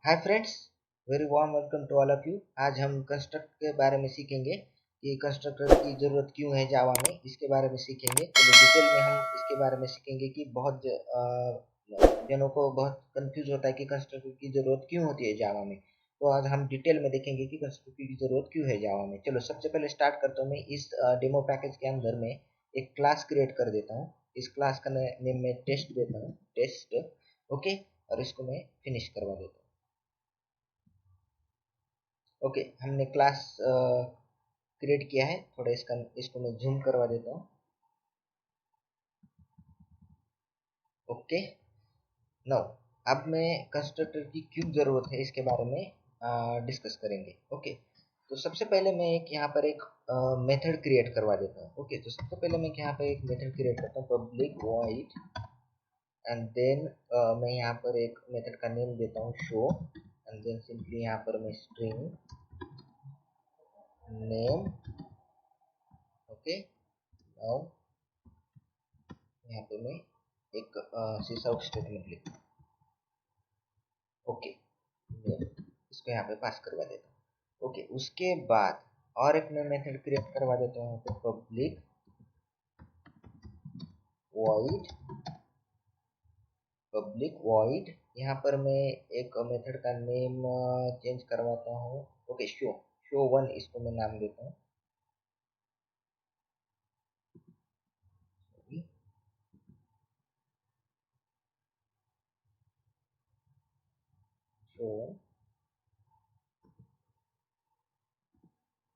Hi friends, very warm welcome to all of you. आज हम construct के बारे में सीखेंगे कि कंस्ट्रक्टर की ज़रूरत क्यों है जावा में। इसके बारे में सीखेंगे। तो डिटेल में हम इसके बारे में सीखेंगे कि बहुत जनों को बहुत कंफ्यूज होता है कि कंस्ट्रक्टर की ज़रूरत क्यों होती है जावा में। तो आज हम डिटेल में देखेंगे कि कंस्ट्रक्टर की ज़रूरत क्यों है जावा में। चलो सबसे पहले स्टार्ट करता हूँ। मैं इस डेमो पैकेज के अंदर में एक क्लास क्रिएट कर देता हूँ। इस क्लास का नेम मैं टेस्ट देता हूँ, टेस्ट। ओके, और इसको मैं फिनिश करवा देता हूँ। ओके, हमने क्लास क्रिएट किया है। थोड़ा इसको मैं जूम करवा देता हूँ। ओके, नाउ अब मैं कंस्ट्रक्टर की क्यों ज़रूरत है इसके बारे में डिस्कस करेंगे। ओके, तो सबसे पहले मैं एक मेथड क्रिएट करवा देता हूँ। ओके, तो सबसे पहले मैं यहाँ पर एक मेथड क्रिएट करता हूँ, पब्लिक वॉइड, एंड देन मैं यहाँ पर एक मेथड का नेम देता हूँ शो, एंड देन सिंपली यहाँ पर मैं स्ट्रिंग नेम। ओके, नाउ यहाँ पे मैं एक सिस आउट स्टेटमेंट लिखता हूँ। ओके, मैं इसको यहाँ पे पास करवा देता हूँ। ओके, उसके बाद और एक मैं मेथड क्रिएट करवा देता हूँ, तो पब्लिक वॉइड, पब्लिक वॉइड। यहाँ पर मैं एक मेथड का नेम चेंज करवाता हूँ। ओके, शो, शो वन इसको मैं नाम देता हूँ। Show one.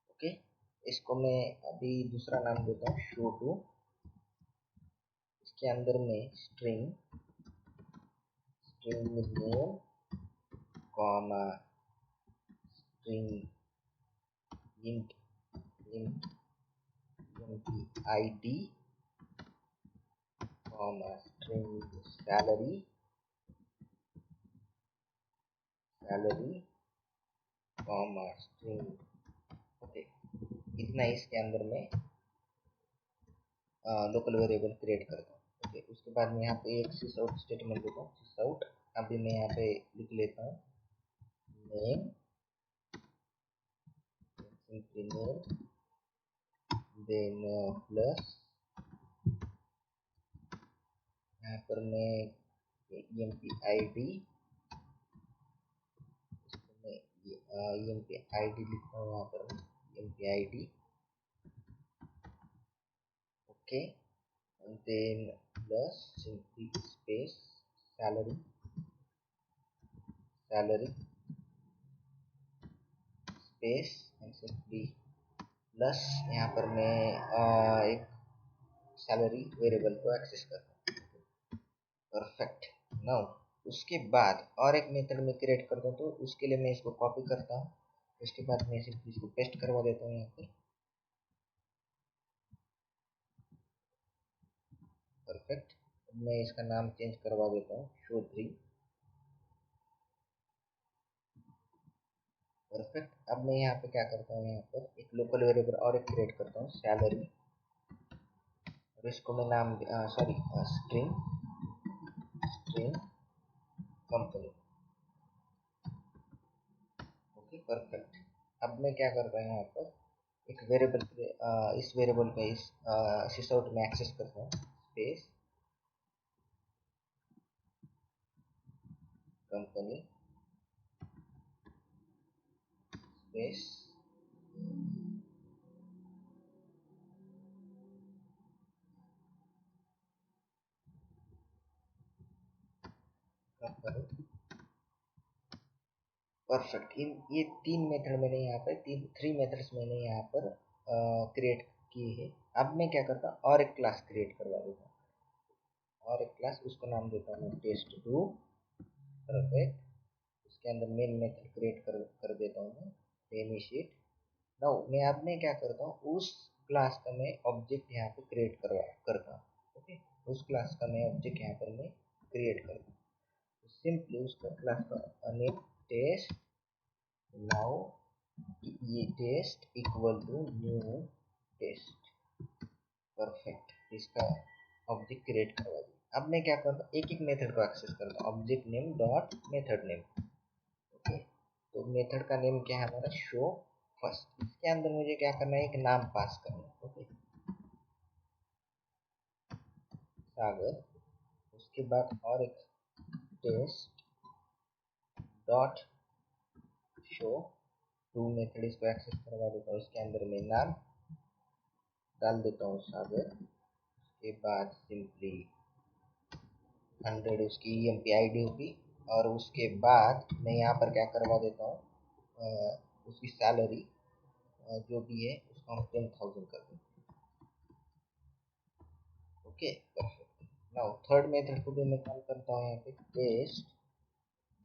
ओके, इसको मैं अभी दूसरा नाम देता हूँ शो टू। इसके अंदर में string, string name comma string int, int id comma string salary, salary comma string. Okay, इतना इसके अंदर में लोकल वेरिएबल क्रिएट करता हूँ। ओके, उसके बाद मैं यहाँ पे एक सिस आउट स्टेटमेंट देता हूँ, सिस आउट। अभी मैं यहाँ पे लिख लेता हूँ name, simply name, then plus यहाँ पर मैं emp id, इसको मैं emp id लिखता हूँ यहाँ पर emp id। Okay, and then plus simply space salary, salary space and simply plus यहाँ पर मैं एक सैलरी वेरिएबल को एक्सेस करता हूँ। परफेक्ट। नाउ उसके बाद और एक मेथड में क्रिएट करता हूँ, तो उसके लिए मैं इसको कॉपी करता हूँ। उसके बाद मैं सिंपली इसको पेस्ट करवा देता हूँ यहाँ पर। परफेक्ट। मैं इसका नाम चेंज करवा देता हूँ शो थ्री। परफेक्ट। अब मैं यहाँ पे क्या करता हूँ, यहाँ पर एक लोकल वेरिएबल और एक क्रिएट करता हूँ सैलरी, और इसको मैं नाम sorry string, string company. Okay, perfect. अब मैं क्या करता हूँ, यहाँ पर एक वेरिएबल, इस वेरिएबल पे इस सिसआउट में एक्सेस करता हूँ, space company space company. Perfect. इन ये तीन मेथड मैंने यहाँ पर थ्री मेथड्स मैंने यहाँ पर क्रिएट किए हैं। अब मैं क्या करता हूँ, और एक क्लास क्रिएट करवा देता हूँ, और एक क्लास, उसको नाम देता हूँ टेस्ट टू। परफेक्ट। उसके अंदर मेन मेथड क्रिएट कर देता हूँ मैं, इनिशिएट। नाउ मैं अब मैं क्या करता हूँ, उस क्लास का मैं ऑब्जेक्ट यहाँ पे क्रिएट करता हूँ। ओके, उस क्लास का मैं ऑब्जेक्ट यहाँ पर मैं क्रिएट करता हूँ। सिंपली उसका क्लास का नेम टेस्ट। नाउ ये test equal to new test. Perfect. इसका ऑब्जेक्ट क्रिएट करवा दिया। अब मैं क्या करता हूँ, एक एक मेथड को एक्सेस करता हूँ, object name dot method name. तो मेथड का नेम क्या है हमारा, शो फर्स्ट। इसके अंदर मुझे क्या करना है, एक नाम पास करना है। ओके, सागर। उसके बाद और एक test dot show two method, इसको एक्सेस करवा देता हूँ। इसके अंदर मैं नाम डाल देता हूँ सागर। उसके बाद सिंपली 100 उसकी EMP ID होगी। और उसके बाद मैं यहाँ पर क्या करवा देता हूँ, उसकी सैलरी जो भी है उसको हम 10,000 कर देंगे। Okay, perfect. Now third method को भी मैं कॉल करता हूँ यहाँ पे, test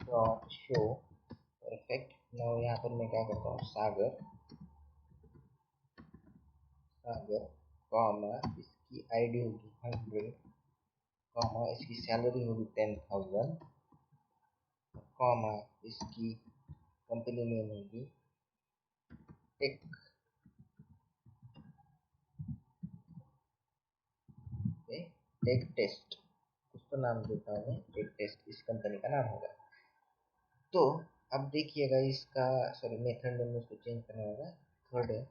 dot show. Perfect. Now यहाँ पर मैं क्या करता हूँ, सागर सागर कॉमा इसकी ID होगी 100, कॉमा इसकी सैलरी होगी 10,000, कॉमा इसकी कंपनी नेम होगी टेक टेक टेस्ट। उसको नाम देता हूँ मैं टेक टेस्ट, इस कंपनी का नाम होगा। तो अब देखिएगा इसका, सॉरी मेथड नेम उसको चेंज करना होगा, थर्ड है।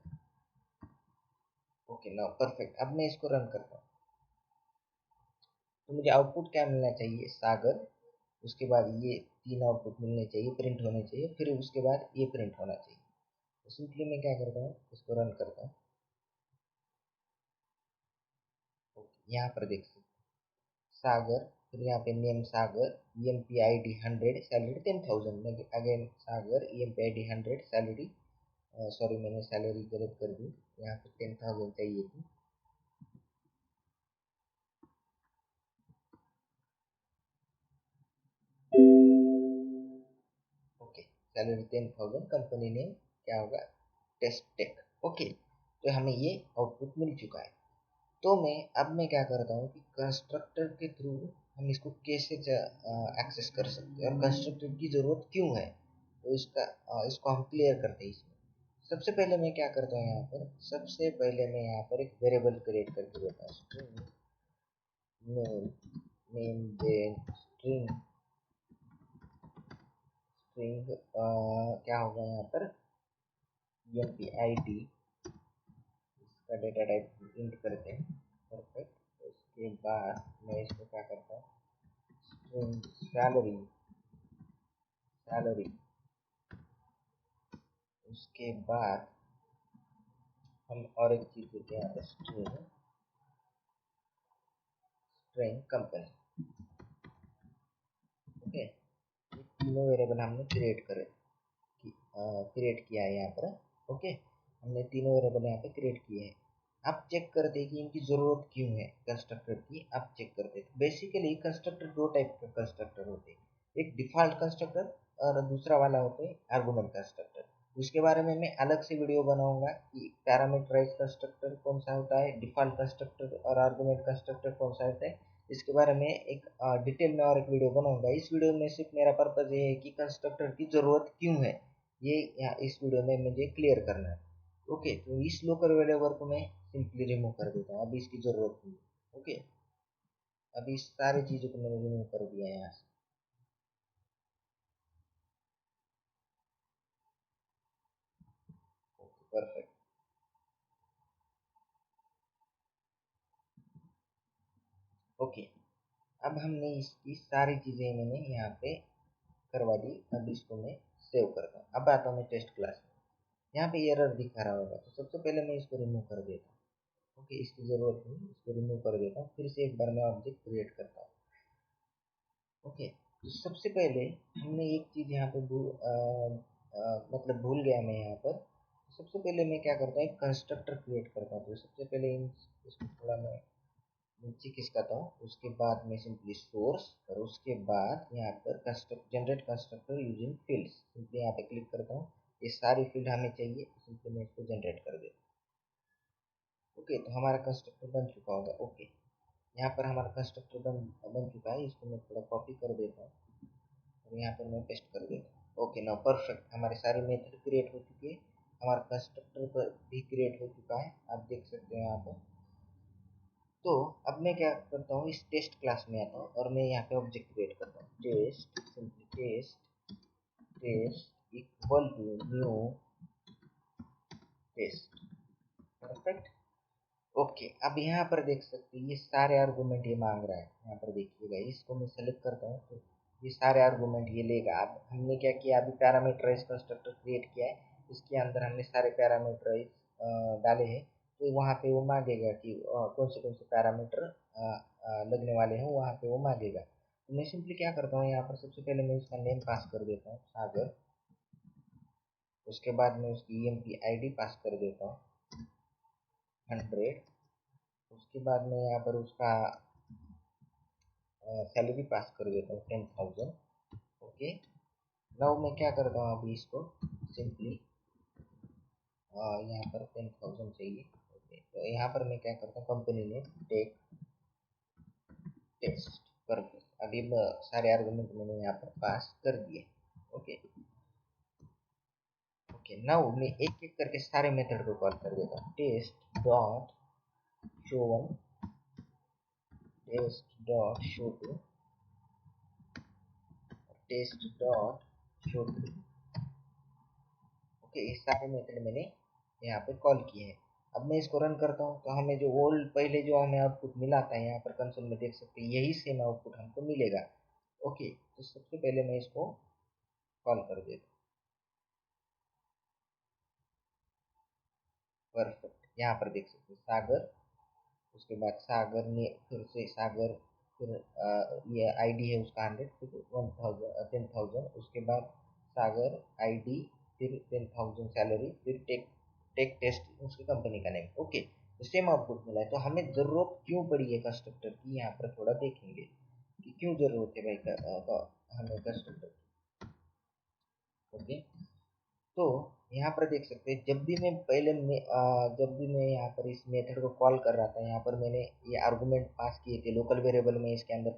Okay, now perfect. अब मैं इसको रन करता हूँ तो मुझे आउटपुट क्या मिलना चाहिए, सागर। उसके बाद ये तीन आउटपुट मिलने चाहिए, प्रिंट होने चाहिए, फिर उसके बाद ये प्रिंट होना चाहिए। तो सिंपली मैं क्या करता हूँ, इसको रन करता हूँ। ओके, यहाँ पर देख सकते सागर, फिर यहाँ पे नेम सागर, EMP ID 100, सैलरी 10,000। अगेन सागर, EMP ID 100, सैलरी, सॉरी मैंने सैलरी गलत कर दी, यहाँ पे 10,000 चाहिए थी। ओके, सैलरी 10,000, कंपनी नेम क्या होगा, टेस्ट टेक। ओके, तो हमें ये आउटपुट मिल चुका है। तो मैं क्या करता हूँ कि कंस्ट्रक्टर के थ्रू हम इसको कैसे एक्सेस कर सकते हैं और कंस्ट्रक्टर की ज़रूरत क्यों है, तो इसको हम क्लियर करते हैं इसमें। सबसे पहले मैं क्या करता हूँ, यहाँ पर सबसे पहले मैं यहाँ पर एक वेरिएबल क्रिएट करके देता हूँ, string name, name then string string क्या होगा यहाँ पर, EMP ID, इसका डेटा टाइप इंट करते हैं। परफेक्ट। उसके बाद मैं इसको क्या करता हूँ, स्ट्रिंग सैलरी सैलरी। उसके बाद हम और एक चीज़ देते हैं यहाँ पर, स्ट्रिंग स्ट्रिंग कंपनी। ओके, ये तीनों वेरिएबल हमने क्रिएट किया है यहाँ पर। ओके, हमने तीनों वेरिएबल यहाँ पे क्रिएट किए हैं। अब चेक करते हैं कि इनकी ज़रूरत क्यों है कंस्ट्रक्टर की। अब चेक करते हैं। बेसिकली कंस्ट्रक्टर दो टाइप का कंस्ट्रक्टर होते हैं, एक डिफ़ॉल्ट कंस्ट्रक्टर और दूसरा वाला होता है आर्गुमेंट कंस्ट्रक्टर। उसके बारे में मैं अलग से वीडियो बनाऊंगा कि पैरामीटराइज कंस्ट्रक्टर कौन सा होता है, डिफ़ॉल्ट कंस्ट्रक्टर और आर्गुमेंट कंस्ट्रक्टर कौन सा होता है। इसके बारे में एक डिटेल में और एक वीडियो बनाऊंगा। इस वीडियो में सिर्फ मेरा पर्पज़ ये है कि कंस्ट्रक्टर की ज़रूरत क्यों है, ये यहाँ इस वीडियो में मुझे क्लियर करना है। ओके, तो इस लोकल वेरिएबल को मैं सिंपली रिमूव कर देता हूँ, अभी इसकी ज़रूरत नहीं है। ओके, अभी इस सारी चीज़ों को मैंने रिमूव कर दिया है यहाँ से। Okay, perfect. ओके, अब हमने इसकी सारी चीज़ें मैंने यहाँ पे करवा दी। अब इसको मैं सेव करता हूँ। अब आता हूँ मैं टेस्ट क्लास में। यहाँ पे एरर दिखा रहा होगा, तो सबसे पहले मैं इसको रिमूव कर देता हूँ। ओके, इसकी ज़रूरत नहीं, इसको रिमूव कर देता हूँ। फिर से एक बार मैं ऑब्जेक्ट क्रिएट करता हूँ। ओके, तो सबसे पहले हमने एक चीज़ यहाँ पे मतलब भूल गया मैं यहाँ पर। सबसे पहले मैं क्या करता हूँ, एक कंस्ट्रक्टर क्रिएट करता हूँ। तो सबसे पहले इसको थोड़ा मैं नीचे खिसकाता हूँ। उसके बाद मैं सिंपली सोर्स, और उसके बाद यहाँ पर generate constructor using fields, simply यहाँ पे क्लिक करता हूँ। ये सारी फील्ड हमें चाहिए, सिंपली मैं इसको जनरेट कर देता हूँ। ओके, तो हमारा कंस्ट्रक्टर बन चुका होगा। ओके, यहाँ पर हमारा कंस्ट्रक्टर बन चुका है। इसको मैं थोड़ा कॉपी कर देता हूँ और यहाँ पर मैं पेस्ट कर देता हूँ। ओके, नाउ परफेक्ट, हमारे सारे मेथड क्रिएट हो चुके हैं। हमारा कंस्ट्रक्टर पर भी क्रिएट हो चुका है, आप देख सकते हैं यहाँ पर। तो अब मैं क्या करता हूँ, इस टेस्ट क्लास में आता हूँ और मैं यहाँ पे ऑब्जेक्ट क्रिएट करता हूँ, test, simply test test equal to new test. Perfect. Okay, अब यहाँ पर देख सकते हैं ये सारे आर्गुमेंट ये मांग रहा है। यहाँ पर देखिएगा, इसको मैं सेलेक्ट करता हूँ तो ये सारे आर्गुमेंट ये लेगा। अब हमने क्या किया, अभी पैरामीटराइज कंस्ट्रक्टर क्रिएट किया है, इसके अंदर हमने सारे पैरामीटराइज डाले हैं, तो वहाँ पे वो मांगेगा कि कौन से पैरामीटर लगने वाले हैं, वहाँ पे वो मांगेगा। तो मैं सिंपली क्या करता हूँ, यहाँ पर सबसे पहले मैं उसका नेम पास कर देता हूँ सागर। उसके बाद मैं उसकी EMP ID पास कर देता हूँ 100। उसके बाद मैं यहाँ पर उसका सैलरी पास कर देता हूँ 10,000। ओके, नाउ मैं क्या करता हूँ, अभी इसको सिंपली यहाँ पर 10,000 चाहिए। ओके, तो यहाँ पर मैं क्या करता हूँ, कंपनी ने टेक टेस्ट। परफेक्ट। अभी सारे आर्गुमेंट मैंने यहाँ पर पास कर दिए। ओके ओके, नाउ मैं एक एक करके सारे मेथड को कॉल कर देता हूँ। Test dot show one, test dot show two, test dot show two. Okay, ये सारे मेथड मैंने यहाँ पे कॉल किए हैं। अब मैं इसको रन करता हूँ तो हमें जो ओल्ड पहले जो हमें आउटपुट मिला था, यहाँ पर कंसोल में देख सकते हैं यही सेम आउटपुट हमको मिलेगा। ओके, तो सबसे पहले मैं इसको कॉल कर देता हूँ। परफेक्ट। यहाँ पर देख सकते हैं सागर, उसके बाद सागर ने फिर से सागर, फिर ये ID है उसका 100, फिर 1,000 10,000, उसके बाद सागर ID, फिर 10,000 सैलरी, फिर टेक टेक टेस्ट उसकी कंपनी का नेम। ओके, तो सेम आउटपुट मिला है। तो हमें ज़रूरत क्यों पड़ी है कंस्ट्रक्टर की, यहाँ पर थोड़ा देखेंगे कि क्यों ज़रूरत है भाई हमें कंस्ट्रक्टर। ओके, तो यहाँ पर देख सकते हैं जब भी मैं जब भी मैं यहाँ पर इस मेथड को कॉल कर रहा था, यहाँ पर मैंने ये आर्गुमेंट पास किए थे, लोकल वेरिएबल में इसके अंदर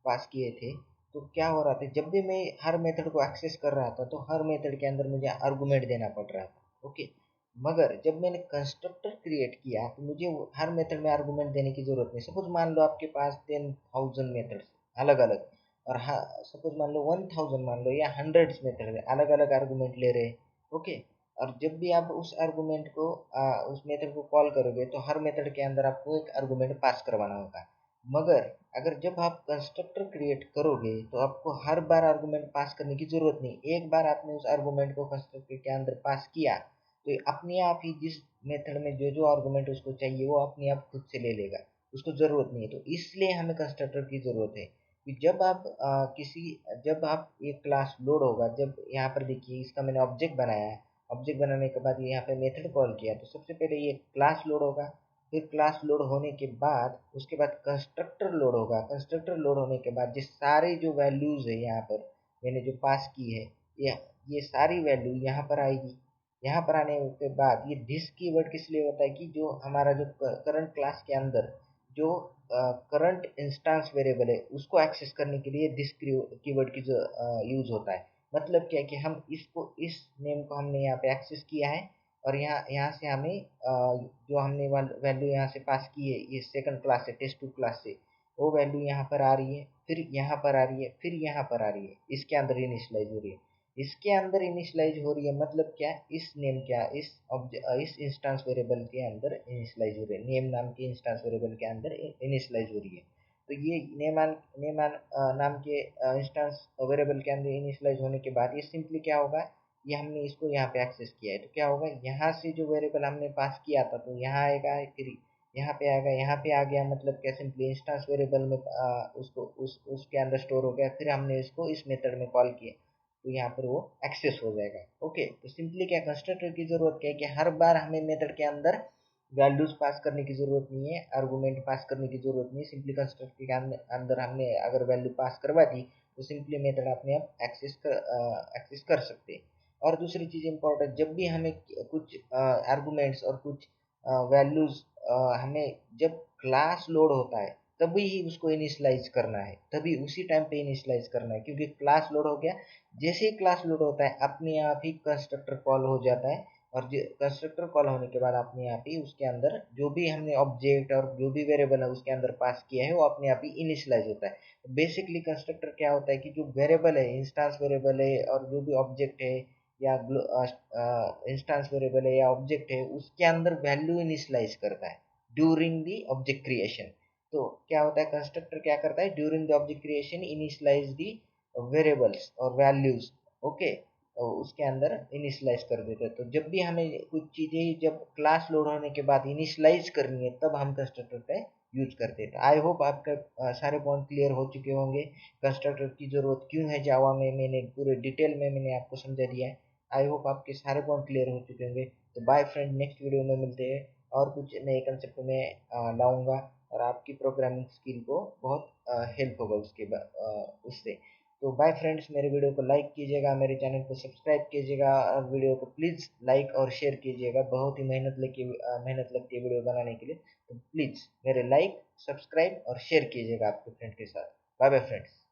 पास किए थे। तो क्या हो रहा था, जब भी मैं हर मेथड को एक्सेस कर रहा था तो हर मेथड के अंदर मुझे आर्गुमेंट देना पड़ रहा था। ओके, मगर जब मैंने कंस्ट्रक्टर क्रिएट किया तो मुझे हर मेथड में आर्गुमेंट देने की जरूरत नहीं। सपोज मान लो आपके पास 10,000 मेथड्स अलग अलग, और हाँ सपोज मान लो 1,000 मान लो, या हंड्रेड्स मेथड अलग अलग आर्गुमेंट ले रहे। ओके, और जब भी आप उस आर्गुमेंट को उस मेथड को कॉल करोगे तो हर मेथड के अंदर आपको एक आर्गुमेंट पास करवाना होगा। मगर अगर जब आप कंस्ट्रक्टर क्रिएट करोगे तो आपको हर बार आर्गुमेंट पास करने की जरूरत नहीं। एक बार आपने उस आर्गुमेंट को कंस्ट्रक्टर के अंदर पास किया तो ये अपने आप ही जिस मेथड में जो जो आर्गुमेंट उसको चाहिए वो अपने आप खुद से ले लेगा, उसको जरूरत नहीं है। तो इसलिए हमें कंस्ट्रक्टर की जरूरत है कि जब आप जब आप एक क्लास लोड होगा, जब यहाँ पर देखिए इसका मैंने ऑब्जेक्ट बनाया है, ऑब्जेक्ट बनाने के बाद यहाँ पे मेथड कॉल किया, तो सबसे पहले ये क्लास लोड होगा, फिर क्लास लोड होने के बाद उसके बाद कंस्ट्रक्टर लोड होगा। कंस्ट्रक्टर लोड होने के बाद जिस सारे जो वैल्यूज है यहाँ पर मैंने जो पास की है, ये ये सारी वैल्यू यहाँ पर आएगी। यहाँ पर आने के बाद ये दिस कीवर्ड किस लिए होता है कि जो हमारा जो करंट क्लास के अंदर जो करंट इंस्टेंस वेरिएबल है उसको एक्सेस करने के लिए दिस कीवर्ड की जो यूज होता है। मतलब क्या है कि हम इसको इस नेम को हमने यहाँ पे एक्सेस किया है, और यहाँ यहाँ से हमें जो हमने वैल्यू यहाँ से पास की है ये सेकंड क्लास से टेस्ट2 क्लास से, वो वैल्यू यहाँ पर आ रही है, फिर यहाँ पर आ रही है, फिर यहाँ पर आ रही है, इसके अंदर इनिशियलाइज हो रही है। इसके अंदर इनिशियलाइज हो रही है मतलब क्या, इस नेम क्या इस इंस्टेंस वेरिएबल के अंदर इनिशियलाइज हो रही है, नेम नाम के इंस्टेंस वेरिएबल के अंदर इनिशियलाइज हो रही है। तो ये नाम के इंस्टेंस वेरिएबल के अंदर इनिशियलाइज होने के बाद ये सिंपली क्या होगा, ये हमने इसको यहाँ पे एक्सेस किया है तो क्या होगा, यहाँ से जो वेरिएबल हमने पास किया था तो यहाँ आएगा, फिर यहाँ पे आएगा, यहाँ पे आ गया, मतलब क्या सिंपली इंस्टेंस वेरिएबल में उसको उसके अंदर स्टोर हो गया, फिर हमने इसको इस मेथड में कॉल किया तो यहाँ पर वो एक्सेस हो जाएगा। ओके, तो सिंपली क्या कंस्ट्रक्टर की जरूरत क्या है कि हर बार हमें मेथड के अंदर वैल्यूज पास करने की जरूरत नहीं है, आर्गुमेंट पास करने की जरूरत नहीं है। सिंपली कंस्ट्रक्टर के अंदर हमने अगर वैल्यू पास करवा दी तो सिंपली मेथड अपने आप एक्सेस कर सकते हैं। और दूसरी चीज़ इम्पोर्टेंट, जब भी हमें कुछ आर्गुमेंट्स और कुछ वैल्यूज हमें जब क्लास लोड होता है तभी ही उसको इनिशियलाइज करना है, तभी उसी टाइम पे इनिशियलाइज करना है, क्योंकि क्लास लोड हो गया, जैसे ही क्लास लोड होता है अपने आप ही कंस्ट्रक्टर कॉल हो जाता है और कंस्ट्रक्टर कॉल होने के बाद अपने आप ही उसके अंदर जो भी हमने ऑब्जेक्ट और जो भी वेरिएबल है उसके अंदर पास किया है वो अपने आप ही इनिशियलाइज होता है। बेसिकली कंस्ट्रक्टर क्या होता है कि जो वेरिएबल है, इंस्टांस वेरिएबल है और जो भी ऑब्जेक्ट है या इंस्टांस वेरिएबल है या ऑब्जेक्ट है उसके अंदर वैल्यू इनिशियलाइज करता है ड्यूरिंग द ऑब्जेक्ट क्रिएशन। तो क्या होता है, कंस्ट्रक्टर क्या करता है, during the object creation initialize the variables और वैल्यूज। ओके, उसके अंदर इनिशियलाइज कर देते हैं। तो जब भी हमें कुछ चीज़ें जब क्लास लोड होने के बाद इनिशियलाइज करनी है तब हम कंस्ट्रक्टर का यूज करते हैं। तो आई होप आपका सारे पॉइंट क्लियर हो चुके होंगे। कंस्ट्रक्टर की ज़रूरत क्यों है जावा में, मैंने पूरे डिटेल में मैंने आपको समझा दिया है। आई होप आपके सारे पॉइंट क्लियर हो चुके होंगे। तो बाय फ्रेंड, नेक्स्ट वीडियो में मिलते हैं और कुछ नए कंसेप्ट में लाऊंगा और आपकी प्रोग्रामिंग स्किल को बहुत हेल्प होगा उससे। तो बाय फ्रेंड्स, मेरे वीडियो को लाइक कीजिएगा, मेरे चैनल को सब्सक्राइब कीजिएगा और वीडियो को प्लीज़ लाइक और शेयर कीजिएगा। बहुत ही मेहनत लगती है वीडियो बनाने के लिए। तो प्लीज़ मेरे लाइक, सब्सक्राइब और शेयर कीजिएगा आपके फ्रेंड के साथ। Bye bye friends.